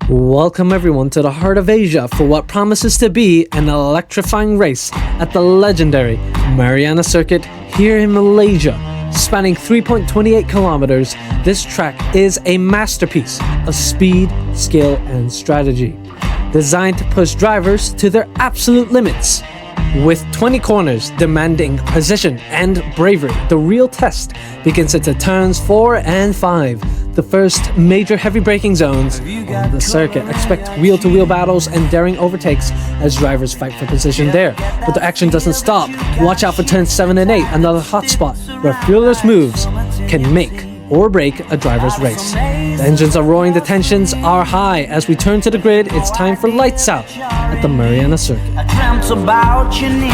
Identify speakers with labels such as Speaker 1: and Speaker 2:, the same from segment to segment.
Speaker 1: Welcome everyone to the heart of Asia for what promises to be an electrifying race at the legendary Mariana Circuit here in Malaysia. Spanning 3.28 kilometers, this track is a masterpiece of speed, skill, and strategy. Designed to push drivers to their absolute limits. With 20 corners demanding position and bravery, the real test begins at the turns 4 and 5, the first major heavy braking zones on the circuit. Expect wheel-to-wheel battles and daring overtakes as drivers fight for position there. But the action doesn't stop. Watch out for turns 7 and 8, another hotspot where fearless moves can make or break a driver's race. The engines are roaring, the tensions are high. As we turn to the grid, it's time for lights out at the Mariana Circuit.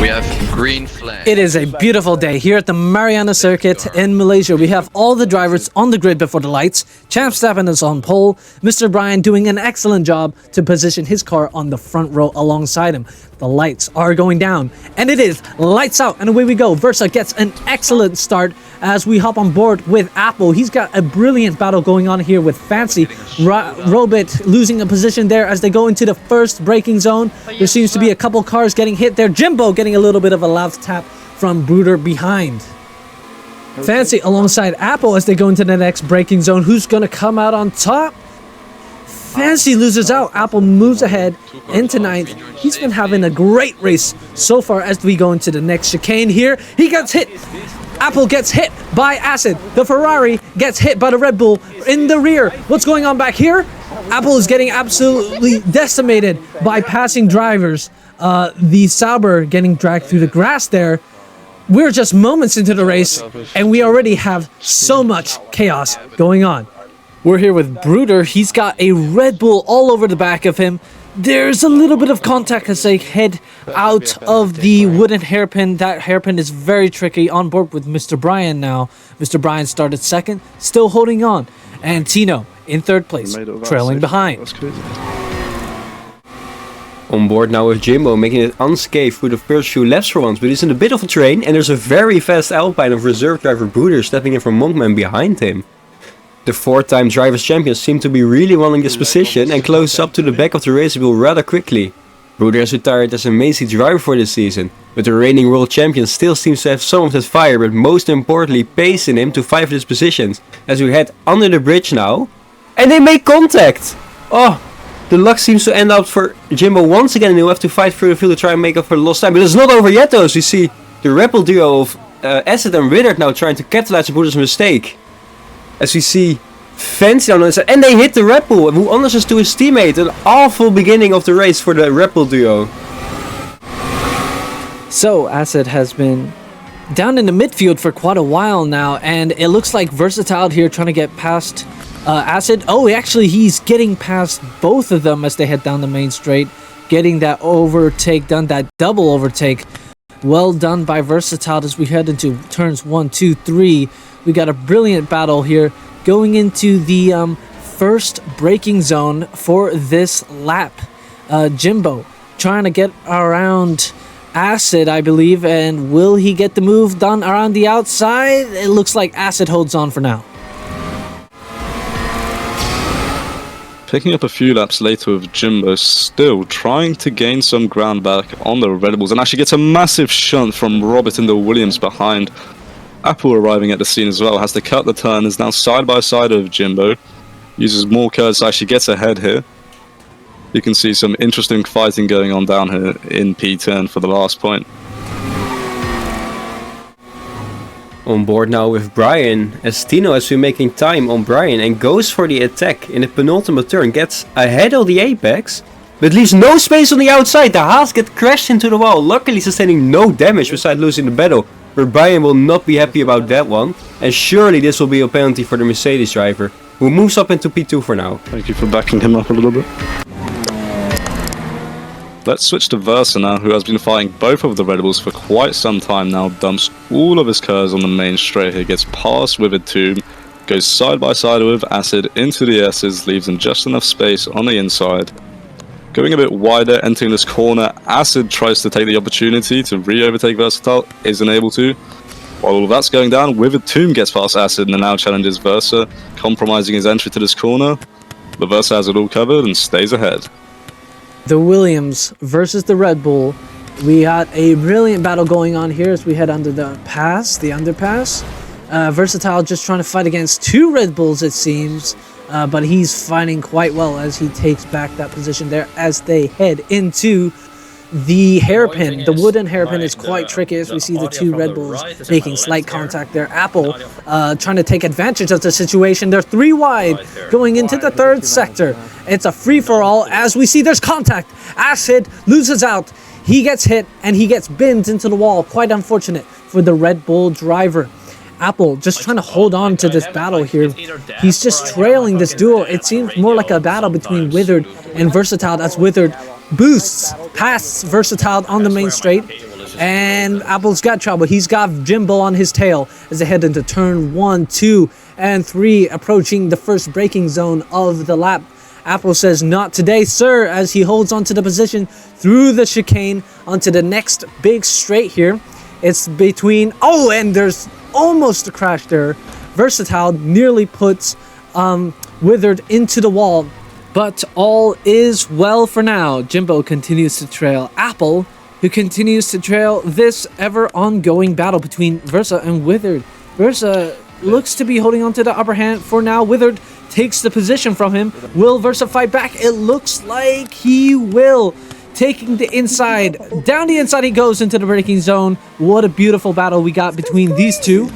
Speaker 2: We have green flag.
Speaker 1: It is a beautiful day here at the Mariana Circuit in Malaysia. We have all the drivers on the grid before the lights. Champ Stappen is on pole. Mr. Brian doing an excellent job to position his car on the front row alongside him. The lights are going down, and it is lights out, and away we go. Versa gets an excellent start as we hop on board with Apple. He's got a brilliant battle going on here with Fancy. Robit losing a position there as they go into the first braking zone. There seems to be a couple cars getting hit there. Jimbo getting a little bit of a loud tap from Bruder behind. Fancy alongside Apple as they go into the next braking zone. Who's going to come out on top? Fancy loses out. Apple moves ahead into 9th. He's been having a great race so far as we go into the next chicane here. He gets hit. Apple gets hit by Acid. The Ferrari gets hit by the Red Bull in the rear. What's going on back here? Apple is getting absolutely decimated by passing drivers. The Sauber getting dragged through the grass there. We're just moments into the race and we already have so much chaos going on. We're here with Bruder. He's got a Red Bull all over the back of him. There's a little bit of contact as they head out of the wooden hairpin. That hairpin is very tricky. On board with Mr. Brian now. Mr. Brian started second, still holding on. And Tino in third place, trailing behind.
Speaker 3: On board now with Jimbo, making it unscathed through the first few laps for once, but he's in a bit of a train, and there's a very fast Alpine of reserve driver Bruder stepping in from Monkman behind him. The 4-time Drivers' Champions seem to be really wanting this position and close up to the back of the race wheel rather quickly. Bruder has retired as a Macy driver for this season, but the reigning world champion still seems to have some of that fire, but most importantly pace in him to fight for this position. As we head under the bridge now, and they make contact! Oh, the luck seems to end up for Jimbo once again, and he'll have to fight through the field to try and make up for the lost time. But it's not over yet though, as we see the Rebel duo of Acid and Riddard now trying to capitalize on Bruder's mistake. As we see Fancy on the side, and they hit the Red Bull, who honors us to his teammate. An awful beginning of the race for the Red Bull duo.
Speaker 1: So Acid has been down in the midfield for quite a while now, and it looks like Versatile here trying to get past Acid. Oh, actually he's getting past both of them as they head down the main straight, getting that overtake done, that double overtake. Well done by Versatile as we head into turns 1, 2, 3. We got a brilliant battle here going into the first braking zone for this lap. Jimbo trying to get around Acid, I believe, and will he get the move done around the outside? It looks like Acid holds on for now.
Speaker 4: Picking up a few laps later with Jimbo still trying to gain some ground back on the Red Bulls, and actually gets a massive shunt from Robert and the Williams behind. Apple arriving at the scene as well, has to cut the turn, is now side by side of Jimbo, uses more curves, actually gets ahead here. You can see some interesting fighting going on down here in P10 for the last point.
Speaker 3: On board now with Brian, as Tino has been making time on Brian and goes for the attack in the penultimate turn, gets ahead of the apex, but leaves no space on the outside. The Haas get crashed into the wall, luckily sustaining no damage besides losing the battle. But Brian will not be happy about that one, and surely this will be a penalty for the Mercedes driver, who moves up into P2 for now.
Speaker 4: Thank you for backing him up a little bit. Let's switch to Versa now, who has been fighting both of the Red Bulls for quite some time now, dumps all of his curves on the main straight here, gets past with a tube, goes side by side with Acid into the S's, leaves him just enough space on the inside. Going a bit wider, entering this corner, Acid tries to take the opportunity to re-overtake Versatile, isn't able to. While all of that's going down, Withered Tomb gets past Acid and now challenges Versa, compromising his entry to this corner. but Versa has it all covered and stays ahead.
Speaker 1: The Williams versus the Red Bull. We had a brilliant battle going on here as we head under the underpass. Versatile just trying to fight against two Red Bulls, it seems, but he's fighting quite well as he takes back that position there as they head into the hairpin. The wooden hairpin is quite tricky as we see the two Red Bulls making slight contact there. Apple trying to take advantage of the situation. They're 3 wide going into the third sector. It's a free-for-all as we see there's contact. Acid loses out. He gets hit and he gets binned into the wall. Quite unfortunate for the Red Bull driver. Apple just trying to hold on to this battle here. He's just trailing this duel. It seems more like a battle between Withered and Versatile as Withered boosts past Versatile on the main straight, and Apple's got trouble. He's got Jimbo on his tail as they head into turn 1, 2, and 3, approaching the first braking zone of the lap. Apple says, "Not today, sir," as he holds onto the position through the chicane onto the next big straight here. It's between, oh, and there's almost a crash there. Versatile nearly puts Withered into the wall. But all is well for now. Jimbo continues to trail Apple, who continues to trail this ever-ongoing battle between Versa and Withered. Versa looks to be holding on to the upper hand for now. Withered takes the position from him. Will Versa fight back? It looks like he will. Taking the inside. Down the inside he goes into the braking zone. What a beautiful battle we got between these two.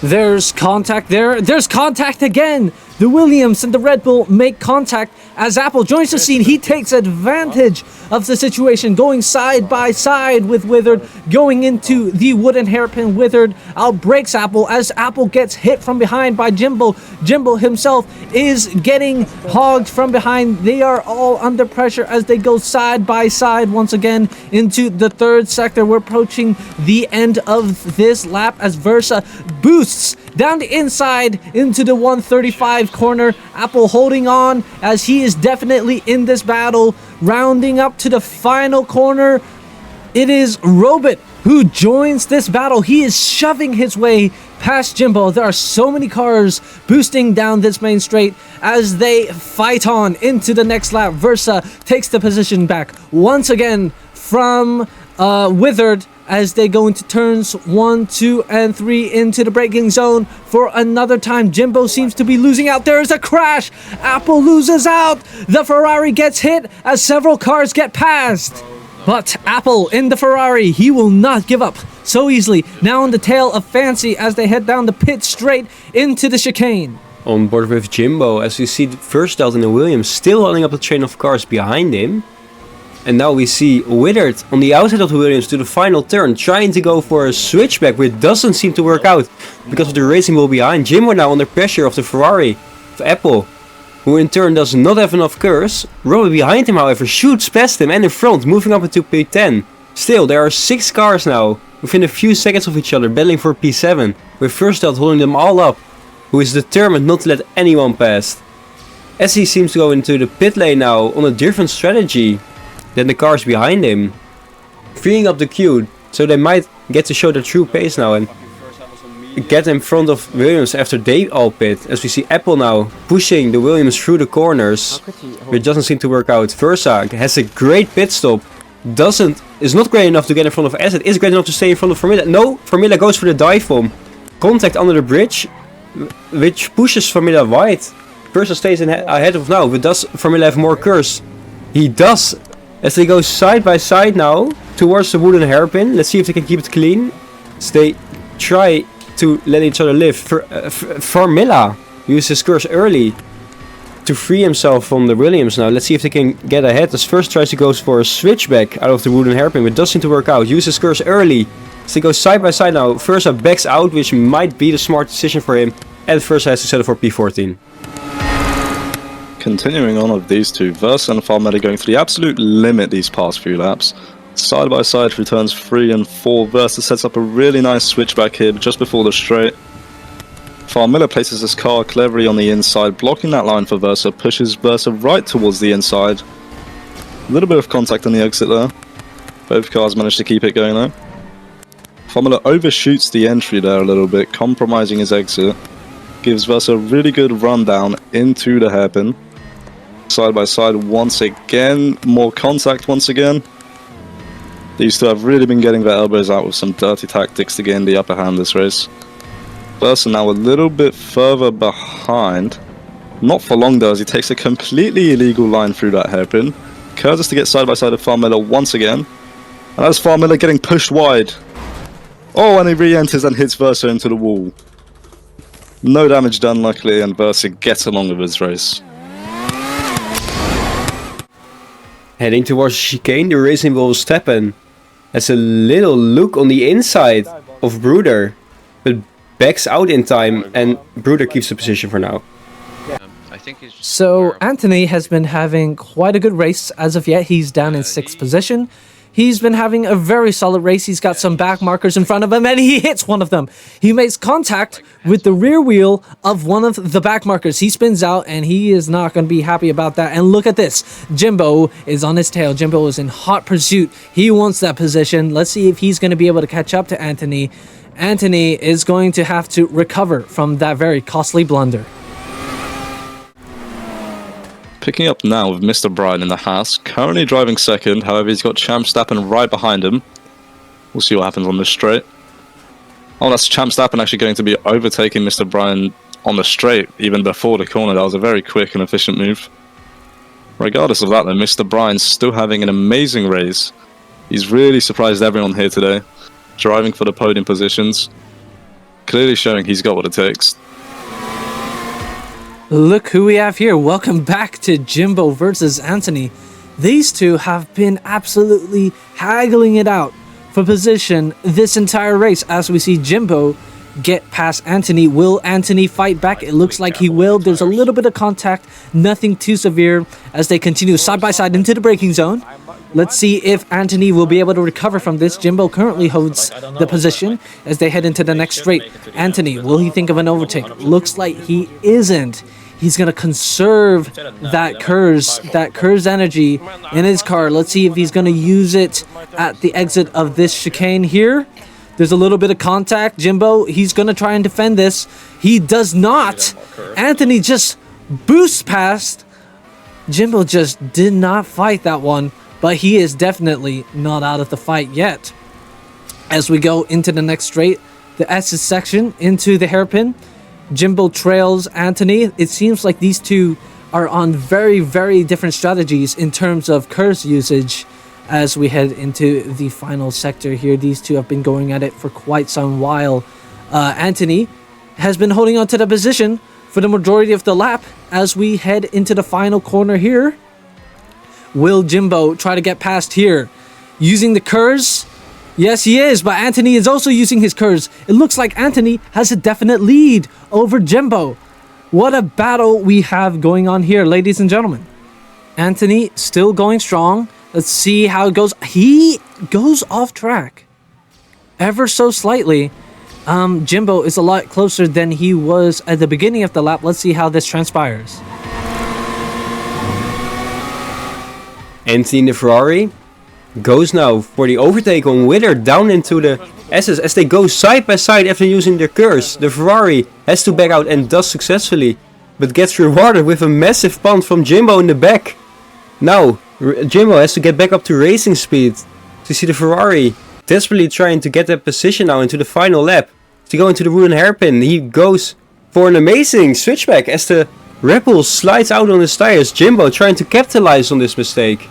Speaker 1: There's contact there. There's contact again. The Williams and the Red Bull make contact as Apple joins the scene. He takes advantage of the situation, going side by side with Withered, going into the wooden hairpin. Withered outbreaks Apple as Apple gets hit from behind by Jimbo. Jimbo himself is getting hogged from behind. They are all under pressure as they go side by side once again into the third sector. We're approaching the end of this lap as Versa boosts down the inside into the 135 corner. Apple holding on as he is definitely in this battle. Rounding up to the final corner, it is Robot who joins this battle. He is shoving his way past Jimbo. There are so many cars boosting down this main straight as they fight on into the next lap. Versa takes the position back once again from Withered as they go into turns 1, 2, and 3 into the braking zone for another time. Jimbo seems to be losing out. There is a crash. Apple loses out. The Ferrari gets hit as several cars get passed. But Apple in the Ferrari, he will not give up so easily. Now on the tail of Fancy as they head down the pit straight into the chicane.
Speaker 3: On board with Jimbo, as we see Versatile and the Williams still holding up the train of cars behind him. And now we see Withered on the outside of the Williams to the final turn, trying to go for a switchback, but it doesn't seem to work out because of the racing wheel behind. Jimbo now under pressure of the Ferrari of Apple, who in turn does not have enough curse. Robert behind him, however, shoots past him and in front, moving up into P10. Still, there are 6 cars now within a few seconds of each other, battling for P7, with Versatile holding them all up, who is determined not to let anyone pass. As he seems to go into the pit lane now on a different strategy than the cars behind him, freeing up the queue, so they might get to show their true pace now and get in front of Williams after they all pit. As we see Apple now pushing the Williams through the corners, which doesn't seem to work out. Versa has a great pit stop, is not great enough to get in front of Acid, is great enough to stay in front of Formula. No, Formula goes for the dive bomb. Contact under the bridge, which pushes Formula wide. Versa stays ahead of now, but does Formula have more curse? He does. As they go side by side now towards the wooden hairpin. Let's see if they can keep it clean. As they try to let each other live. Formula uses his curse early to free himself from the Williams now. Let's see if they can get ahead. As first tries to go for a switchback out of the wooden hairpin, but doesn't seem to work out. Uses curse early. As they go side by side now. Versa backs out, which might be the smart decision for him. And Versa has to settle for P14.
Speaker 4: Continuing on with these two, Versa and Farmella going for the absolute limit these past few laps. Side by side through turns 3 and 4, Versa sets up a really nice switchback here just before the straight. Farmella places his car cleverly on the inside, blocking that line for Versa, pushes Versa right towards the inside. A little bit of contact on the exit there. Both cars managed to keep it going though. Farmella overshoots the entry there a little bit, compromising his exit. Gives Versa a really good rundown into the hairpin. side by side once again. More contact once again. These two have really been getting their elbows out with some dirty tactics to gain the upper hand this race. Frustersin now a little bit further behind. Not for long though, as he takes a completely illegal line through that hairpin. Curses to get side by side with Farmiller once again. And that's Farmiller getting pushed wide. Oh, and he re-enters and hits Versa into the wall. No damage done luckily, and Versa gets along with his race.
Speaker 3: Heading towards the chicane, the race involves Steppen. Has a little look on the inside of Bruder, but backs out in time, and Bruder keeps the position for now.
Speaker 2: I think he's just
Speaker 1: So Anthony has been having quite a good race as of yet. He's down in 6th position. He's been having a very solid race. He's got some back markers in front of him, and he hits one of them. He makes contact with the rear wheel of one of the back markers. He spins out, and he is not going to be happy about that. And look at this. Jimbo is on his tail. Jimbo is in hot pursuit. He wants that position. Let's see if he's going to be able to catch up to Anthony. Anthony is going to have to recover from that very costly blunder.
Speaker 4: Picking up now with Mr. Bryan in the Haas, currently driving second, however he's got Champ Stappen right behind him. We'll see what happens on this straight. Oh, that's Champ Stappen actually going to be overtaking Mr. Bryan on the straight, even before the corner. That was a very quick and efficient move. Regardless of that though, Mr. Bryan's still having an amazing race. He's really surprised everyone here today, driving for the podium positions, clearly showing he's got what it takes.
Speaker 1: Look who we have here. Welcome back to Jimbo versus Anthony. These two have been absolutely haggling it out for position this entire race as we see Jimbo get past Anthony. Will Anthony fight back? It looks like he will. There's a little bit of contact, nothing too severe as they continue side by side into the braking zone. Let's see if Anthony will be able to recover from this. Jimbo currently holds the position as they head into the next straight. Anthony, will he think of an overtake? Looks like he isn't. He's going to conserve that Kurz energy in his car. Let's see if he's going to use it at the exit of this chicane here. There's a little bit of contact. Jimbo, he's going to try and defend this. He does not. Anthony just boosts past. Jimbo just did not fight that one, but he is definitely not out of the fight yet. As we go into the next straight, the S's section into the hairpin, Jimbo trails Anthony. It seems like these two are on very, very different strategies in terms of curse usage as we head into the final sector here. These two have been going at it for quite some while. Anthony has been holding on to the position for the majority of the lap as we head into the final corner here. Will Jimbo try to get past here using the curse? Yes, he is, but Anthony is also using his curse. It looks like Anthony has a definite lead over Jimbo. What a battle we have going on here, ladies and gentlemen. Anthony still going strong. Let's see how it goes. He goes off track ever so slightly. Jimbo is a lot closer than he was at the beginning of the lap. Let's see how this transpires.
Speaker 3: Anthony in the Ferrari goes now for the overtake on Wither down into the S's as they go side by side after using their curse. The Ferrari has to back out and does successfully, but gets rewarded with a massive punt from Jimbo in the back. Now Jimbo has to get back up to racing speed to see the Ferrari desperately trying to get that position now into the final lap. To go into the wooden hairpin, he goes for an amazing switchback as the Red Bull slides out on his tires. Jimbo trying to capitalize on this mistake,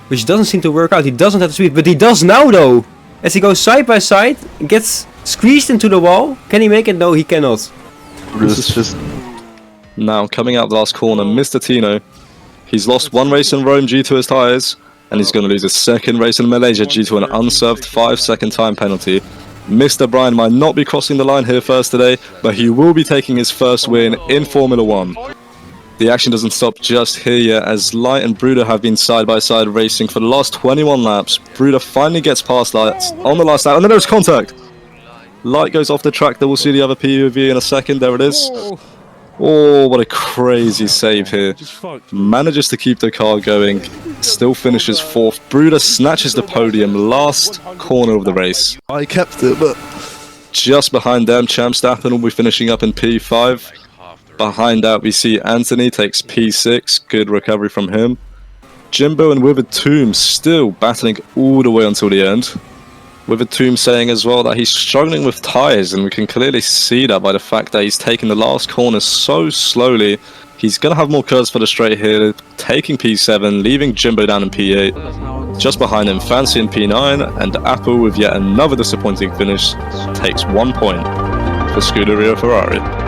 Speaker 3: which doesn't seem to work out. He doesn't have the speed, but he does now though. As he goes side by side, gets squeezed into the wall. Can he make it? No, he cannot.
Speaker 4: This is just... Now, coming out the last corner, Mr. Tino. He's lost one race in Rome due to his tyres, and he's going to lose his second race in Malaysia due to an unserved 5-second time penalty. Mr. Bryan might not be crossing the line here first today, but he will be taking his first win in Formula 1. The action doesn't stop just here yet, as Lyte and Bruder have been side by side racing for the last 21 laps. Bruder finally gets past Lyte on the last lap, and then there's contact. Lyte goes off the track, then we'll see the other POV in a second. There it is. Oh, what a crazy save here. Manages to keep the car going, still finishes 4th. Bruder snatches the podium, last corner of the race.
Speaker 5: I kept it, but
Speaker 4: just behind them, Champ Stappen will be finishing up in P5. Behind that, we see Anthony takes P6. Good recovery from him. Jimbo and Withertomb still battling all the way until the end. Withertomb saying as well that he's struggling with tyres, and we can clearly see that by the fact that he's taking the last corner so slowly. He's going to have more curves for the straight here, taking P7, leaving Jimbo down in P8. Just behind him, Fancy in P9, and Apple with yet another disappointing finish takes 1 point for Scuderia Ferrari.